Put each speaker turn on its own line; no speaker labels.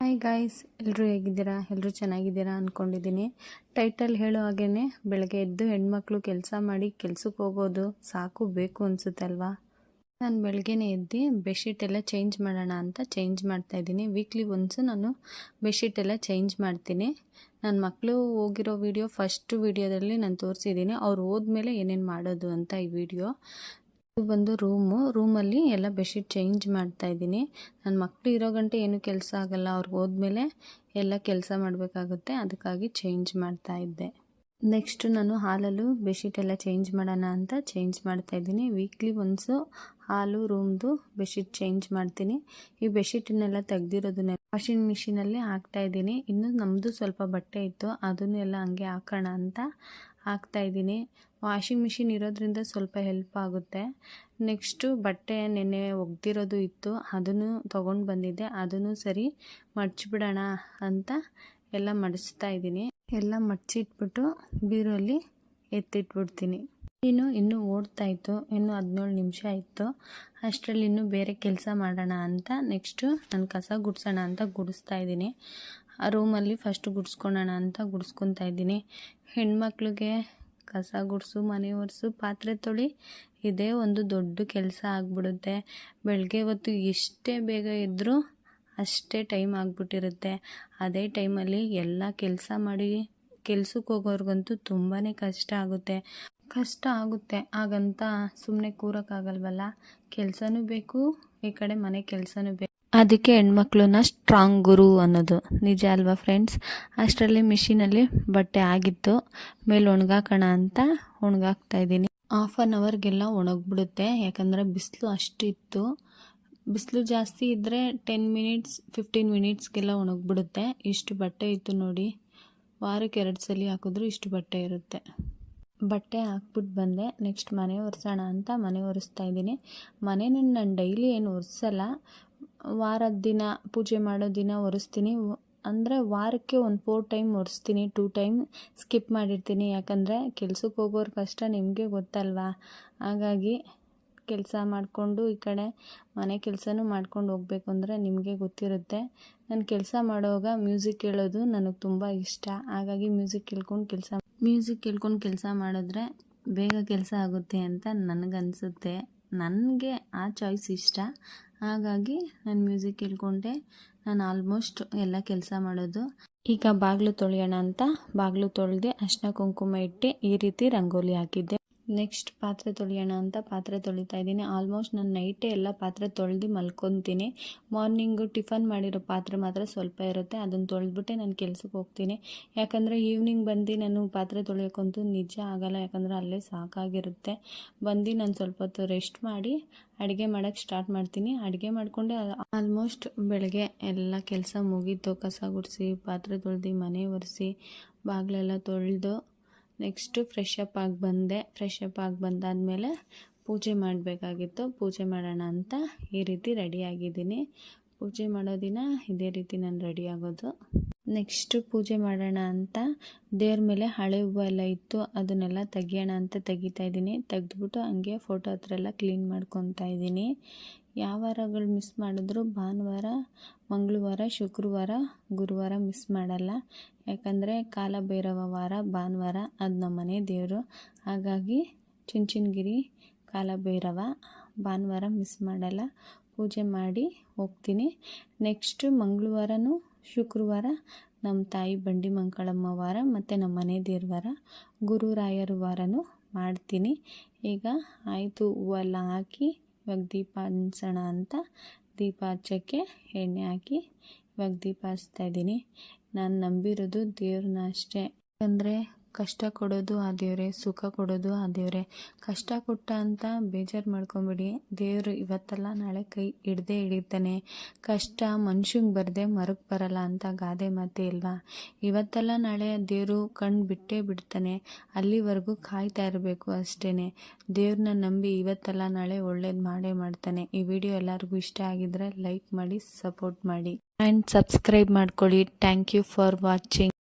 Hi guys, ಎಲ್ಲರೂ ಹೇಗಿದ್ದೀರಾ? ಎಲ್ಲರೂ ಚೆನ್ನಾಗಿದ್ದೀರಾ ಅಂದ್ಕೊಂಡಿದ್ದೀನಿ. ಟೈಟಲ್ ಹೇಳೋ ಹಾಗೇ ಬೆಳಗ್ಗೆ ಎದ್ದು ಹೆಣ್ಮಕ್ಳು ಕೆಲಸ ಮಾಡಿ ಕೆಲ್ಸಕ್ಕೆ ಹೋಗೋದು ಸಾಕು ಬೇಕು ಅನಿಸುತ್ತೆ ಅಲ್ವಾ? ನಾನು ಬೆಳಗ್ಗೆನೇ ಎದ್ದು ಬೆಡ್ಶೀಟ್ ಎಲ್ಲ ಚೇಂಜ್ ಮಾಡೋಣ ಅಂತ ಚೇಂಜ್ ಮಾಡ್ತಾಯಿದ್ದೀನಿ. ವೀಕ್ಲಿ ಒನ್ಸು ನಾನು ಬೆಡ್ಶೀಟ್ ಎಲ್ಲ ಚೇಂಜ್ ಮಾಡ್ತೀನಿ. ನನ್ನ ಮಕ್ಕಳು ಹೋಗಿರೋ ವಿಡಿಯೋ ಫಸ್ಟ್ ವಿಡಿಯೋದಲ್ಲಿ ನಾನು ತೋರಿಸಿದ್ದೀನಿ. ಅವ್ರು ಹೋದ್ಮೇಲೆ ಏನೇನು ಮಾಡೋದು ಅಂತ ಈ ವಿಡಿಯೋ. ಇದು ಬಂದು ರೂಮಲ್ಲಿ ಎಲ್ಲ ಬೆಡ್ಶೀಟ್ ಚೇಂಜ್ ಮಾಡ್ತಾ ಇದ್ದೀನಿ. ನನ್ನ ಮಕ್ಕಳು ಇರೋ ಗಂಟೆ ಏನು ಕೆಲಸ ಆಗಲ್ಲ, ಅವ್ರಿಗೆ ಹೋದ್ಮೇಲೆ ಎಲ್ಲ ಕೆಲಸ ಮಾಡಬೇಕಾಗುತ್ತೆ, ಅದಕ್ಕಾಗಿ ಚೇಂಜ್ ಮಾಡ್ತಾ ಇದ್ದೆ. ನೆಕ್ಸ್ಟ್ ನಾನು ಹಾಲಲ್ಲೂ ಬೆಡ್ಶೀಟ್ ಎಲ್ಲ ಚೇಂಜ್ ಮಾಡೋಣ ಅಂತ ಚೇಂಜ್ ಮಾಡ್ತಾ ಇದ್ದೀನಿ. ವೀಕ್ಲಿ ಒನ್ಸು ಹಾಲು ರೂಮ್ದು ಬೆಡ್ಶೀಟ್ ಚೇಂಜ್ ಮಾಡ್ತೀನಿ. ಈ ಬೆಡ್ಶೀಟನ್ನೆಲ್ಲ ತೆಗ್ದಿರೋದನ್ನೆಲ್ಲ ವಾಷಿಂಗ್ ಮಿಷಿನಲ್ಲಿ ಹಾಕ್ತಾ ಇದ್ದೀನಿ. ಇನ್ನು ನಮ್ಮದು ಸ್ವಲ್ಪ ಬಟ್ಟೆ ಇತ್ತು, ಅದನ್ನು ಎಲ್ಲ ಹಂಗೆ ಹಾಕೋಣ ಅಂತ ಹಾಕ್ತಾ ಇದ್ದೀನಿ. ವಾಷಿಂಗ್ ಮಿಷಿನ್ ಇರೋದ್ರಿಂದ ಸ್ವಲ್ಪ ಹೆಲ್ಪ್ ಆಗುತ್ತೆ. ನೆಕ್ಸ್ಟು ಬಟ್ಟೆ ನೆನ್ನೆ ಒಗ್ದಿರೋದು ಇತ್ತು, ಅದನ್ನು ತೊಗೊಂಡು ಬಂದಿದ್ದೆ. ಅದನ್ನು ಸರಿ ಮಡಚಿಬಿಡೋಣ ಅಂತ ಎಲ್ಲ ಮಡಿಸ್ತಾ ಇದ್ದೀನಿ. ಎಲ್ಲ ಮಡಚಿಟ್ಬಿಟ್ಟು ಬೀರಲ್ಲಿ ಎತ್ತಿಟ್ಬಿಡ್ತೀನಿ. ಇನ್ನೂ ಓಡ್ತಾ ಇತ್ತು, ಇನ್ನೂ 17 ನಿಮಿಷ ಇತ್ತು. ಅಷ್ಟರಲ್ಲಿ ಇನ್ನೂ ಬೇರೆ ಕೆಲಸ ಮಾಡೋಣ ಅಂತ ನೆಕ್ಸ್ಟು ನಾನು ಕಸ ಗುಡಿಸೋಣ ಅಂತ ಗುಡಿಸ್ತಾ ಇದ್ದೀನಿ. ಆ ರೂಮಲ್ಲಿ ಫಸ್ಟ್ ಗುಡಿಸ್ಕೊಳ್ಳೋಣ ಅಂತ ಗುಡಿಸ್ಕೊತಾ ಇದ್ದೀನಿ. ಹೆಣ್ಮಕ್ಳಿಗೆ ಕಸ ಗುಡಿಸು, ಮನೆ ಒರೆಸು, ಪಾತ್ರೆ ತೊಳಿ, ಇದೇ ಒಂದು ದೊಡ್ಡ ಕೆಲಸ ಆಗಿಬಿಡುತ್ತೆ. ಬೆಳಗ್ಗೆ ಹೊತ್ತು ಎಷ್ಟೇ ಬೇಗ ಎದ್ದರೂ ಅಷ್ಟೇ ಟೈಮ್ ಆಗಿಬಿಟ್ಟಿರುತ್ತೆ. ಅದೇ ಟೈಮಲ್ಲಿ ಎಲ್ಲ ಕೆಲಸ ಮಾಡಿ ಕೆಲ್ಸಕ್ಕೆ ಹೋಗೋರ್ಗಂತೂ ತುಂಬಾ ಕಷ್ಟ ಆಗುತ್ತೆ. ಹಾಗಂತ ಸುಮ್ಮನೆ ಕೂರೋಕ್ಕಾಗಲ್ವಲ್ಲ, ಕೆಲಸನೂ ಬೇಕು, ಈ ಕಡೆ ಮನೆ ಕೆಲಸನೂ ಬೇಕು. ಅದಕ್ಕೆ ಹೆಣ್ಮಕ್ಳನ್ನ ಸ್ಟ್ರಾಂಗ್ ಗುರು ಅನ್ನೋದು ನಿಜ ಅಲ್ವಾ ಫ್ರೆಂಡ್ಸ್? ಅಷ್ಟರಲ್ಲಿ ಮಿಷಿನಲ್ಲಿ ಬಟ್ಟೆ ಆಗಿತ್ತು, ಮೇಲೆ ಒಣಗಾಕೋಣ ಅಂತ ಒಣಗಾಕ್ತಾ ಇದ್ದೀನಿ. 1/2 ಅವರ್ಗೆಲ್ಲ ಒಣಗಿಬಿಡುತ್ತೆ, ಯಾಕಂದರೆ ಬಿಸಿಲು ಅಷ್ಟು ಇತ್ತು. ಬಿಸಿಲು ಜಾಸ್ತಿ ಇದ್ದರೆ 10 ಮಿನಿಟ್ಸ್ 15 ಮಿನಿಟ್ಸ್ಗೆಲ್ಲ ಒಣಗಿಬಿಡುತ್ತೆ. ಇಷ್ಟು ಬಟ್ಟೆ ಇತ್ತು ನೋಡಿ, ವಾರಕ್ಕೆ 2 ಸಲ ಹಾಕಿದ್ರು ಇಷ್ಟು ಬಟ್ಟೆ ಇರುತ್ತೆ. ಬಟ್ಟೆ ಹಾಕ್ಬಿಟ್ಟು ಬಂದೆ. ನೆಕ್ಸ್ಟ್ ಮನೆ ಒರೆಸೋಣ ಅಂತ ಮನೆ ಒರೆಸ್ತಾ ಇದ್ದೀನಿ. ಮನೇನ ನಾನು ಡೈಲಿ ಏನು ಒರೆಸಲ್ಲ, ವಾರದ ದಿನ ಪೂಜೆ ಮಾಡೋ ದಿನ ಒರೆಸ್ತೀನಿ. ಅಂದರೆ ವಾರಕ್ಕೆ ಒಂದು 4 ಟೈಮ್ ಒರೆಸ್ತೀನಿ, 2 ಟೈಮ್ ಸ್ಕಿಪ್ ಮಾಡಿರ್ತೀನಿ. ಯಾಕಂದರೆ ಕೆಲ್ಸಕ್ಕೆ ಹೋಗೋರ ಕಷ್ಟ ನಿಮಗೆ ಗೊತ್ತಲ್ವಾ? ಹಾಗಾಗಿ ಕೆಲಸ ಮಾಡಿಕೊಂಡು ಈ ಕಡೆ ಮನೆ ಕೆಲಸನೂ ಮಾಡ್ಕೊಂಡು ಹೋಗ್ಬೇಕು ಅಂದರೆ ನಿಮಗೆ ಗೊತ್ತಿರುತ್ತೆ. ನಾನು ಕೆಲಸ ಮಾಡುವಾಗ ಮ್ಯೂಸಿಕ್ ಕೇಳೋದು ನನಗೆ ತುಂಬ ಇಷ್ಟ. ಹಾಗಾಗಿ ಮ್ಯೂಸಿಕ್ ಕೇಳ್ಕೊಂಡು ಕೆಲಸ ಮಾಡಿದ್ರೆ ಬೇಗ ಕೆಲಸ ಆಗುತ್ತೆ ಅಂತ ನನಗನ್ಸುತ್ತೆ. ನನಗೆ ಆ ಚಾಯ್ಸ್ ಇಷ್ಟ. ಹಾಗಾಗಿ ನಾನು ಮ್ಯೂಸಿಕ್ ಕೇಳ್ಕೊಂಡೆ ನಾನು ಆಲ್ಮೋಸ್ಟ್ ಎಲ್ಲ ಕೆಲಸ ಮಾಡೋದು. ಈಗ ಬಾಗಿಲು ತೊಳೆಯೋಣ ಅಂತ ಬಾಗಿಲು ತೊಳೆದೆ, ಅರಿಶಿನ ಕುಂಕುಮ ಇಟ್ಟು ಈ ರೀತಿ ರಂಗೋಲಿ ಹಾಕಿದ್ದೆ. ನೆಕ್ಸ್ಟ್ ಪಾತ್ರೆ ತೊಳೆಯೋಣ ಅಂತ ಪಾತ್ರೆ ತೊಳಿತಾ ಇದ್ದೀನಿ. ಆಲ್ಮೋಸ್ಟ್ ನಾನು ನೈಟೇ ಎಲ್ಲ ಪಾತ್ರೆ ತೊಳೆದು ಮಲ್ಕೊತೀನಿ. ಮಾರ್ನಿಂಗು ಟಿಫನ್ ಮಾಡಿರೋ ಪಾತ್ರೆ ಮಾತ್ರ ಸ್ವಲ್ಪ ಇರುತ್ತೆ, ಅದನ್ನು ತೊಳೆದ್ಬಿಟ್ಟೆ ನಾನು ಕೆಲ್ಸಕ್ಕೆ ಹೋಗ್ತೀನಿ. ಯಾಕಂದರೆ ಈವ್ನಿಂಗ್ ಬಂದು ನಾನು ಪಾತ್ರೆ ತೊಳೆಯೋಕ್ಕಂತೂ ನಿಜ ಆಗಲ್ಲ, ಯಾಕಂದರೆ ಅಲ್ಲೇ ಸಾಕಾಗಿರುತ್ತೆ. ಬಂದು ನಾನು ಸ್ವಲ್ಪ ಹೊತ್ತು ರೆಸ್ಟ್ ಮಾಡಿ ಅಡುಗೆ ಮಾಡೋಕ್ಕೆ ಸ್ಟಾರ್ಟ್ ಮಾಡ್ತೀನಿ. ಅಡುಗೆ ಮಾಡಿಕೊಂಡೆ ಆಲ್ಮೋಸ್ಟ್ ಬೆಳಗ್ಗೆ ಎಲ್ಲ ಕೆಲಸ ಮುಗೀತು. ಕಸ ಗುಡಿಸಿ, ಪಾತ್ರೆ ತೊಳೆದು, ಮನೆ ಒರೆಸಿ, ಬಾಗಿಲೆಲ್ಲ ತೊಳೆದು ನೆಕ್ಸ್ಟು ಫ್ರೆಶ್ ಅಪ್ ಆಗಿ ಬಂದಾದಮೇಲೆ ಪೂಜೆ ಮಾಡಬೇಕಾಗಿತ್ತು. ಪೂಜೆ ಮಾಡೋಣ ಅಂತ ಈ ರೀತಿ ರೆಡಿಯಾಗಿದ್ದೀನಿ. ಪೂಜೆ ಮಾಡೋ ದಿನ ಇದೇ ರೀತಿ ನಾನು ರೆಡಿ ಆಗೋದು. ನೆಕ್ಸ್ಟು ಪೂಜೆ ಮಾಡೋಣ ಅಂತ ದೇವ್ರ ಮೇಲೆ ಹಳೆ ಹೂವು ಎಲ್ಲ ಇತ್ತು, ಅದನ್ನೆಲ್ಲ ತೆಗಿಯೋಣ ಅಂತ ತೆಗಿತಾ ಇದ್ದೀನಿ. ತೆಗೆದ್ಬಿಟ್ಟು ಹಂಗೆ ಫೋಟೋ ಹತ್ರ ಎಲ್ಲ ಕ್ಲೀನ್ ಮಾಡ್ಕೊತಾ ಇದ್ದೀನಿ. ಯಾವ ವಾರಗಳು ಮಿಸ್ ಮಾಡಿದ್ರು ಭಾನುವಾರ, ಮಂಗಳವಾರ, ಶುಕ್ರವಾರ, ಗುರುವಾರ ಮಿಸ್ ಮಾಡಲ್ಲ. ಯಾಕಂದರೆ ಕಾಲಭೈರವ ವಾರ ಭಾನುವಾರ, ಅದು ನಮ್ಮ ಮನೆ ದೇವರು. ಹಾಗಾಗಿ ಚುಂಚನಗಿರಿ ಕಾಲಭೈರವ ಭಾನುವಾರ ಮಿಸ್ ಮಾಡಲ್ಲ, ಪೂಜೆ ಮಾಡಿ ಹೋಗ್ತೀನಿ. ನೆಕ್ಸ್ಟು ಮಂಗಳವಾರನೂ ಶುಕ್ರವಾರ ನಮ್ಮ ತಾಯಿ ಬಂಡಿ ಮಂಕಳಮ್ಮ ವಾರ ಮತ್ತು ನಮ್ಮ ಮನೆ ದೇವ್ರ ವಾರ, ಗುರುರಾಯರ ವಾರನೂ ಮಾಡ್ತೀನಿ. ಈಗ ಆಯಿತು, ಹೂವೆಲ್ಲ ಹಾಕಿ ಇವಾಗ ದೀಪ ಹಂಚೋಣ ಅಂತ ದೀಪ ಹಚ್ಚೋಕ್ಕೆ ಎಣ್ಣೆ ಹಾಕಿ ಇವಾಗ ದೀಪ ಹಚ್ತಾ ಇದ್ದೀನಿ. ನಾನು ನಂಬಿರೋದು ದೇವ್ರನ್ನ ಅಷ್ಟೇ. ಯಾಕಂದರೆ ಕಷ್ಟ ಕೊಡೋದು ಆ ದೇವರೇ, ಸುಖ ಕೊಡೋದು ಆ ದೇವರೇ. ಕಷ್ಟ ಕೊಟ್ಟ ಅಂತ ಬೇಜಾರು ಮಾಡ್ಕೊಂಬಿಡಿ, ದೇವರು ಇವತ್ತಲ್ಲ ನಾಳೆ ಕೈ ಹಿಡ್ದೇ ಹಿಡಿತಾನೆ. ಕಷ್ಟ ಮನುಷ್ಯಂಗೆ ಬರದೆ ಮರಕ್ಕೆ ಬರಲ್ಲ ಅಂತ ಗಾದೆ ಮಾತೇ ಇಲ್ವಾ? ಇವತ್ತಲ್ಲ ನಾಳೆ ದೇವರು ಕಣ್ಣು ಬಿಟ್ಟೇ ಬಿಡ್ತಾನೆ, ಅಲ್ಲಿವರೆಗೂ ಕಾಯ್ತಾ ಇರಬೇಕು ಅಷ್ಟೇ. ದೇವ್ರನ್ನ ನಂಬಿ ಇವತ್ತಲ್ಲ ನಾಳೆ ಒಳ್ಳೇದು ಮಾಡೇ ಮಾಡ್ತಾನೆ. ಈ ವಿಡಿಯೋ ಎಲ್ಲರಿಗೂ ಇಷ್ಟ ಆಗಿದ್ರೆ ಲೈಕ್ ಮಾಡಿ, ಸಪೋರ್ಟ್ ಮಾಡಿ ಆ್ಯಂಡ್ ಸಬ್ಸ್ಕ್ರೈಬ್ ಮಾಡ್ಕೊಳ್ಳಿ. Thank you for watching.